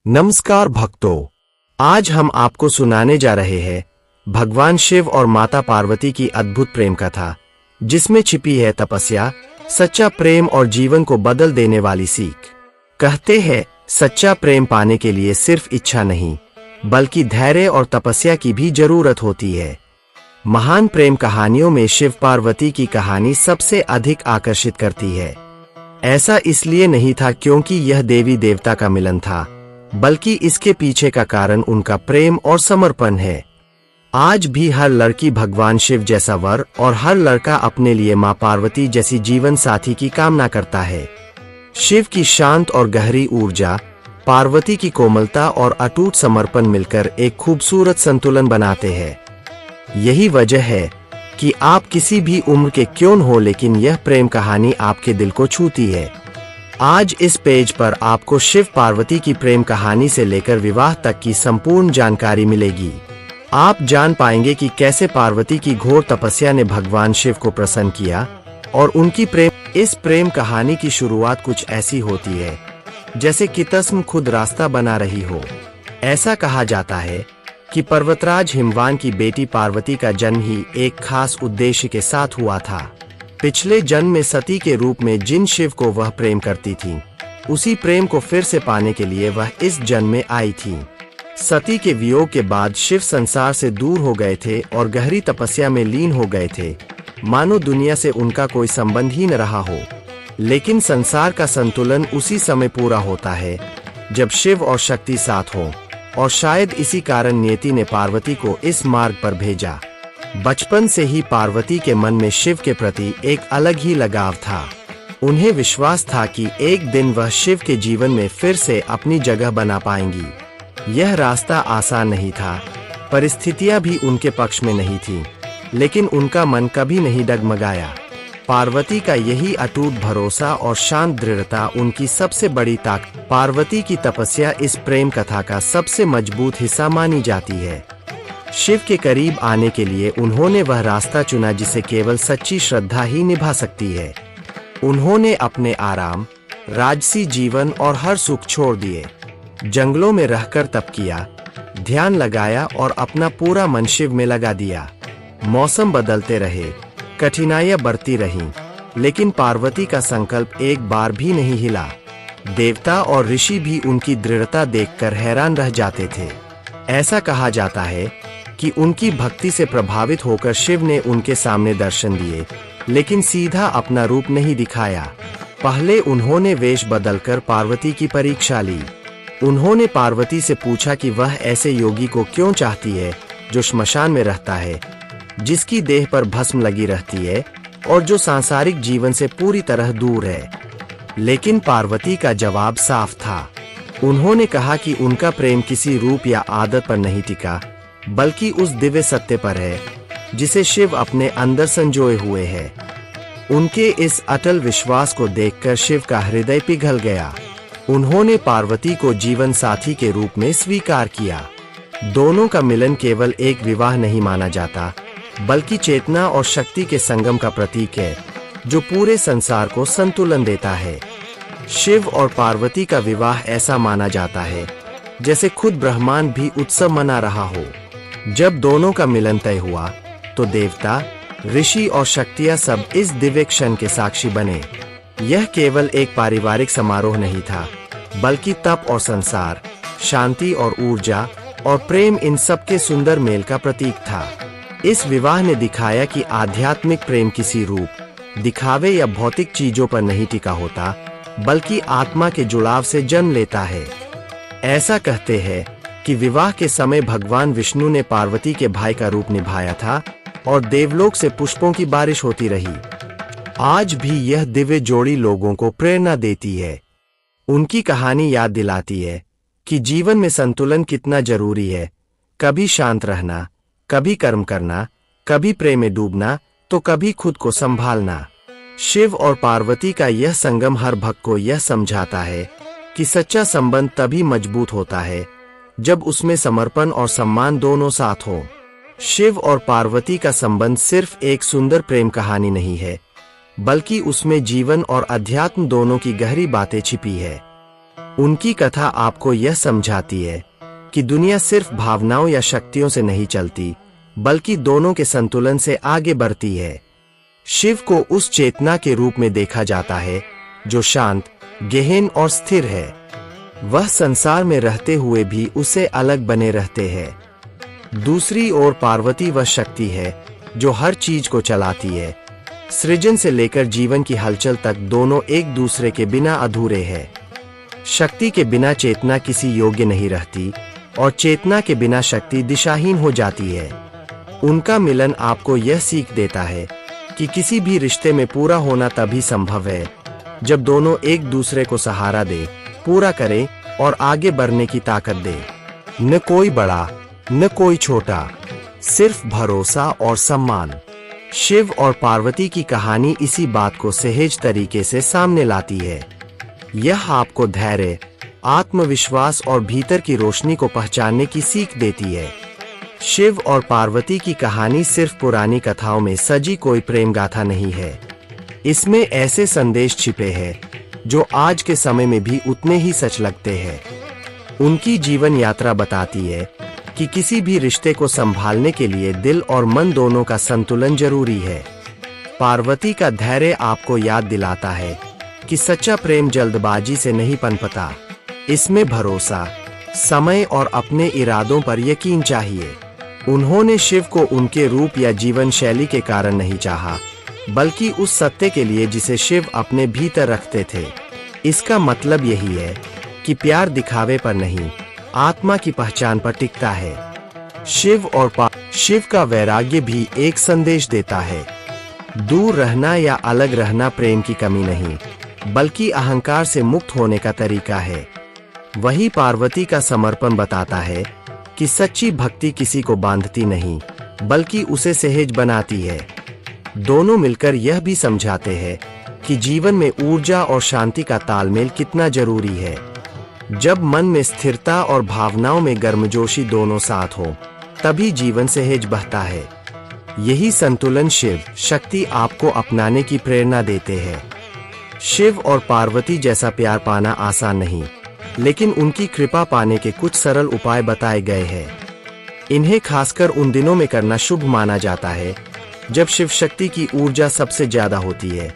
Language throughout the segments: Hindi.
नमस्कार भक्तों, आज हम आपको सुनाने जा रहे हैं भगवान शिव और माता पार्वती की अद्भुत प्रेम कथा, जिसमें छिपी है तपस्या, सच्चा प्रेम और जीवन को बदल देने वाली सीख। कहते हैं, सच्चा प्रेम पाने के लिए सिर्फ इच्छा नहीं, बल्कि धैर्य और तपस्या की भी जरूरत होती है। महान प्रेम कहानियों में शिव पार्वती की कहानी सबसे अधिक आकर्षित करती है। ऐसा इसलिए नहीं था क्योंकि यह देवी देवता का मिलन था, बल्कि इसके पीछे का कारण उनका प्रेम और समर्पण है। आज भी हर लड़की भगवान शिव जैसा वर और हर लड़का अपने लिए मां पार्वती जैसी जीवन साथी की कामना करता है। शिव की शांत और गहरी ऊर्जा, पार्वती की कोमलता और अटूट समर्पण मिलकर एक खूबसूरत संतुलन बनाते हैं। यही वजह है कि आप किसी भी उम्र के क्यों न हो, लेकिन यह प्रेम कहानी आपके दिल को छूती है। आज इस पेज पर आपको शिव पार्वती की प्रेम कहानी से लेकर विवाह तक की संपूर्ण जानकारी मिलेगी। आप जान पाएंगे कि कैसे पार्वती की घोर तपस्या ने भगवान शिव को प्रसन्न किया और उनकी इस प्रेम कहानी की शुरुआत कुछ ऐसी होती है जैसे किस्मत खुद रास्ता बना रही हो। ऐसा कहा जाता है कि पर्वतराज हिमवान की बेटी पार्वती का जन्म ही एक खास उद्देश्य के साथ हुआ था। पिछले जन्म में सती के रूप में जिन शिव को वह प्रेम करती थी, उसी प्रेम को फिर से पाने के लिए वह इस जन्म में आई थी। सती के वियोग के बाद शिव संसार से दूर हो गए थे और गहरी तपस्या में लीन हो गए थे, मानो दुनिया से उनका कोई संबंध ही न रहा हो। लेकिन संसार का संतुलन उसी समय पूरा होता है जब शिव और शक्ति साथ हो, और शायद इसी कारण नियति ने पार्वती को इस मार्ग पर भेजा। बचपन से ही पार्वती के मन में शिव के प्रति एक अलग ही लगाव था। उन्हें विश्वास था कि एक दिन वह शिव के जीवन में फिर से अपनी जगह बना पाएंगी। यह रास्ता आसान नहीं था, परिस्थितियां भी उनके पक्ष में नहीं थीं, लेकिन उनका मन कभी नहीं डगमगाया। पार्वती का यही अटूट भरोसा और शांत दृढ़ता उनकी सबसे बड़ी ताकत। पार्वती की तपस्या इस प्रेम कथा का सबसे मजबूत हिस्सा मानी जाती है। शिव के करीब आने के लिए उन्होंने वह रास्ता चुना जिसे केवल सच्ची श्रद्धा ही निभा सकती है। उन्होंने अपने आराम, राजसी जीवन और हर सुख छोड़ दिए, जंगलों में रहकर तप किया, ध्यान लगाया और अपना पूरा मन शिव में लगा दिया। मौसम बदलते रहे, कठिनाइयां बढ़ती रहीं, लेकिन पार्वती का संकल्प एक बार भी नहीं हिला। देवता और ऋषि भी उनकी दृढ़ता देखकर हैरान रह जाते थे। ऐसा कहा जाता है कि उनकी भक्ति से प्रभावित होकर शिव ने उनके सामने दर्शन दिए, लेकिन सीधा अपना रूप नहीं दिखाया। पहले उन्होंने वेश बदलकर पार्वती की परीक्षा ली। उन्होंने पार्वती से पूछा कि वह ऐसे योगी को क्यों चाहती है जो श्मशान में रहता है, जिसकी देह पर भस्म लगी रहती है और जो सांसारिक जीवन से पूरी तरह दूर है। लेकिन पार्वती का जवाब साफ था। उन्होंने कहा कि उनका प्रेम किसी रूप या आदत पर नहीं टिका, बल्कि उस दिव्य सत्य पर है जिसे शिव अपने अंदर संजोए हुए है। उनके इस अटल विश्वास को देखकर शिव का हृदय पिघल गया। उन्होंने पार्वती को जीवन साथी के रूप में स्वीकार किया। दोनों का मिलन केवल एक विवाह नहीं माना जाता, बल्कि चेतना और शक्ति के संगम का प्रतीक है, जो पूरे संसार को संतुलन देता है। शिव और पार्वती का विवाह ऐसा माना जाता है जैसे खुद ब्रह्मांड भी उत्सव मना रहा हो। जब दोनों का मिलन तय हुआ तो देवता, ऋषि और शक्तियां सब इस दिव्य क्षण के साक्षी बने। यह केवल एक पारिवारिक समारोह नहीं था, बल्कि तप और संसार, शांति और ऊर्जा और प्रेम, इन सब के सुंदर मेल का प्रतीक था। इस विवाह ने दिखाया कि आध्यात्मिक प्रेम किसी रूप, दिखावे या भौतिक चीजों पर नहीं टिका होता, बल्कि आत्मा के जुड़ाव से जन्म लेता है। ऐसा कहते हैं कि विवाह के समय भगवान विष्णु ने पार्वती के भाई का रूप निभाया था और देवलोक से पुष्पों की बारिश होती रही। आज भी यह दिव्य जोड़ी लोगों को प्रेरणा देती है। उनकी कहानी याद दिलाती है कि जीवन में संतुलन कितना जरूरी है। कभी शांत रहना, कभी कर्म करना, कभी प्रेम में डूबना, तो कभी खुद को संभालना। शिव और पार्वती का यह संगम हर भक्त को यह समझाता है कि सच्चा संबंध तभी मजबूत होता है जब उसमें समर्पण और सम्मान दोनों साथ हो। शिव और पार्वती का संबंध सिर्फ एक सुंदर प्रेम कहानी नहीं है, बल्कि उसमें जीवन और अध्यात्म दोनों की गहरी बातें छिपी है। उनकी कथा आपको यह समझाती है कि दुनिया सिर्फ भावनाओं या शक्तियों से नहीं चलती, बल्कि दोनों के संतुलन से आगे बढ़ती है। शिव को उस चेतना के रूप में देखा जाता है जो शांत, गहन और स्थिर है। वह संसार में रहते हुए भी उससे अलग बने रहते हैं। दूसरी ओर पार्वती वह शक्ति है जो हर चीज को चलाती है। सृजन से लेकर जीवन की हलचल तक दोनों एक दूसरे के बिना अधूरे हैं। शक्ति के बिना चेतना किसी योग्य नहीं रहती और चेतना के बिना शक्ति दिशाहीन हो जाती है। उनका मिलन आपको यह सीख देता है कि किसी भी रिश्ते में पूरा होना तभी संभव है जब दोनों एक दूसरे को सहारा दे, पूरा करे और आगे बढ़ने की ताकत दे। न कोई बड़ा न कोई छोटा, सिर्फ भरोसा और सम्मान। शिव और पार्वती की कहानी इसी बात को सहज तरीके से सामने लाती है। यह आपको धैर्य, आत्मविश्वास और भीतर की रोशनी को पहचानने की सीख देती है। शिव और पार्वती की कहानी सिर्फ पुरानी कथाओं में सजी कोई प्रेम गाथा नहीं है। इसमें ऐसे संदेश छिपे हैं जो आज के समय में भी उतने ही सच लगते हैं। उनकी जीवन यात्रा बताती है कि किसी भी रिश्ते को संभालने के लिए दिल और मन दोनों का संतुलन जरूरी है। पार्वती का धैर्य आपको याद दिलाता है कि सच्चा प्रेम जल्दबाजी से नहीं पनपता। इसमें भरोसा, समय और अपने इरादों पर यकीन चाहिए। उन्होंने शिव को उनके रूप या जीवन शैली के कारण नहीं चाहा, बल्कि उस सत्य के लिए जिसे शिव अपने भीतर रखते थे। इसका मतलब यही है कि प्यार दिखावे पर नहीं, आत्मा की पहचान पर टिकता है। शिव का वैराग्य भी एक संदेश देता है। दूर रहना या अलग रहना प्रेम की कमी नहीं, बल्कि अहंकार से मुक्त होने का तरीका है। वही पार्वती का समर्पण बताता है कि सच्ची भक्ति किसी को बांधती नहीं, बल्कि उसे सहज बनाती है। दोनों मिलकर यह भी समझाते हैं कि जीवन में ऊर्जा और शांति का तालमेल कितना जरूरी है। जब मन में स्थिरता और भावनाओं में गर्मजोशी दोनों साथ हो, तभी जीवन सहज बहता है। यही संतुलन शिव शक्ति आपको अपनाने की प्रेरणा देते हैं। शिव और पार्वती जैसा प्यार पाना आसान नहीं, लेकिन उनकी कृपा पाने के कुछ सरल उपाय बताए गए हैं। इन्हें खासकर उन दिनों में करना शुभ माना जाता है जब शिव शक्ति की ऊर्जा सबसे ज्यादा होती है,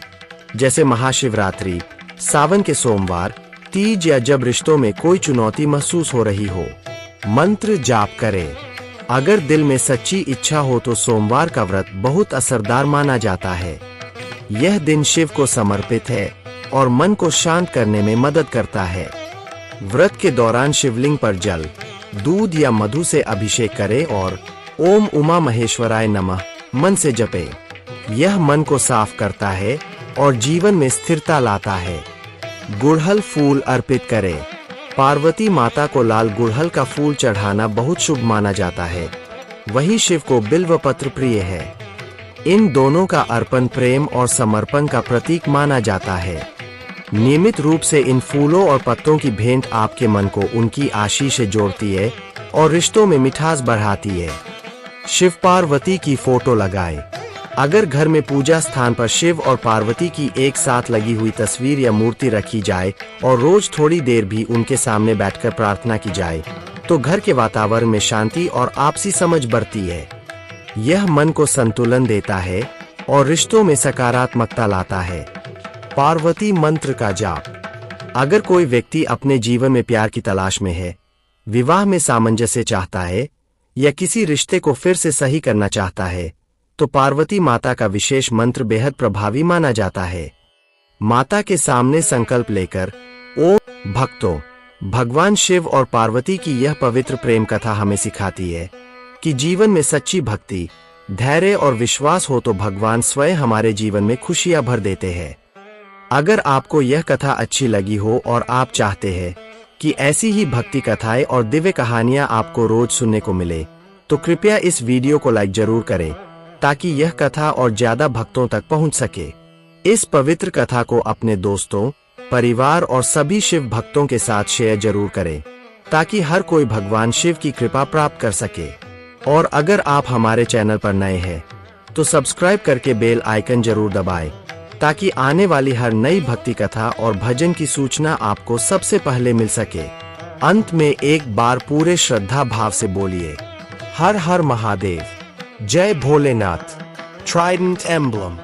जैसे महाशिवरात्रि, सावन के सोमवार, तीज या जब रिश्तों में कोई चुनौती महसूस हो रही हो। मंत्र जाप करें। अगर दिल में सच्ची इच्छा हो तो सोमवार का व्रत बहुत असरदार माना जाता है। यह दिन शिव को समर्पित है और मन को शांत करने में मदद करता है। व्रत के दौरान शिवलिंग पर जल, दूध या मधु से अभिषेक करें और ओम उमा महेश्वराय नमः मन से जपे। यह मन को साफ करता है और जीवन में स्थिरता लाता है। गुड़हल फूल अर्पित करें। पार्वती माता को लाल गुड़हल का फूल चढ़ाना बहुत शुभ माना जाता है। वहीं शिव को बिल्व पत्र प्रिय है। इन दोनों का अर्पण प्रेम और समर्पण का प्रतीक माना जाता है। नियमित रूप से इन फूलों और पत्तों की भेंट आपके मन को उनकी आशीष से जोड़ती है और रिश्तों में मिठास बढ़ाती है। शिव पार्वती की फोटो लगाएं। अगर घर में पूजा स्थान पर शिव और पार्वती की एक साथ लगी हुई तस्वीर या मूर्ति रखी जाए और रोज थोड़ी देर भी उनके सामने बैठकर प्रार्थना की जाए, तो घर के वातावरण में शांति और आपसी समझ बढ़ती है। यह मन को संतुलन देता है और रिश्तों में सकारात्मकता लाता है। पार्वती मंत्र का जाप। अगर कोई व्यक्ति अपने जीवन में प्यार की तलाश में है, विवाह में सामंजस्य चाहता है या किसी रिश्ते को फिर से सही करना चाहता है, तो पार्वती माता का विशेष मंत्र बेहद प्रभावी माना जाता है। माता के सामने संकल्प लेकर ओम। भक्तों, भगवान शिव और पार्वती की यह पवित्र प्रेम कथा हमें सिखाती है कि जीवन में सच्ची भक्ति, धैर्य और विश्वास हो तो भगवान स्वयं हमारे जीवन में खुशियां भर देते हैं। अगर आपको यह कथा अच्छी लगी हो और आप चाहते हैं कि ऐसी ही भक्ति कथाएं और दिव्य कहानियां आपको रोज सुनने को मिले, तो कृपया इस वीडियो को लाइक जरूर करें ताकि यह कथा और ज्यादा भक्तों तक पहुंच सके। इस पवित्र कथा को अपने दोस्तों, परिवार और सभी शिव भक्तों के साथ शेयर जरूर करें ताकि हर कोई भगवान शिव की कृपा प्राप्त कर सके। और अगर आप हमारे चैनल पर नए हैं तो सब्सक्राइब करके बेल आइकन जरूर दबाएं ताकि आने वाली हर नई भक्ति कथा और भजन की सूचना आपको सबसे पहले मिल सके। अंत में एक बार पूरे श्रद्धा भाव से बोलिए, हर हर महादेव, जय भोलेनाथ। Trident emblem.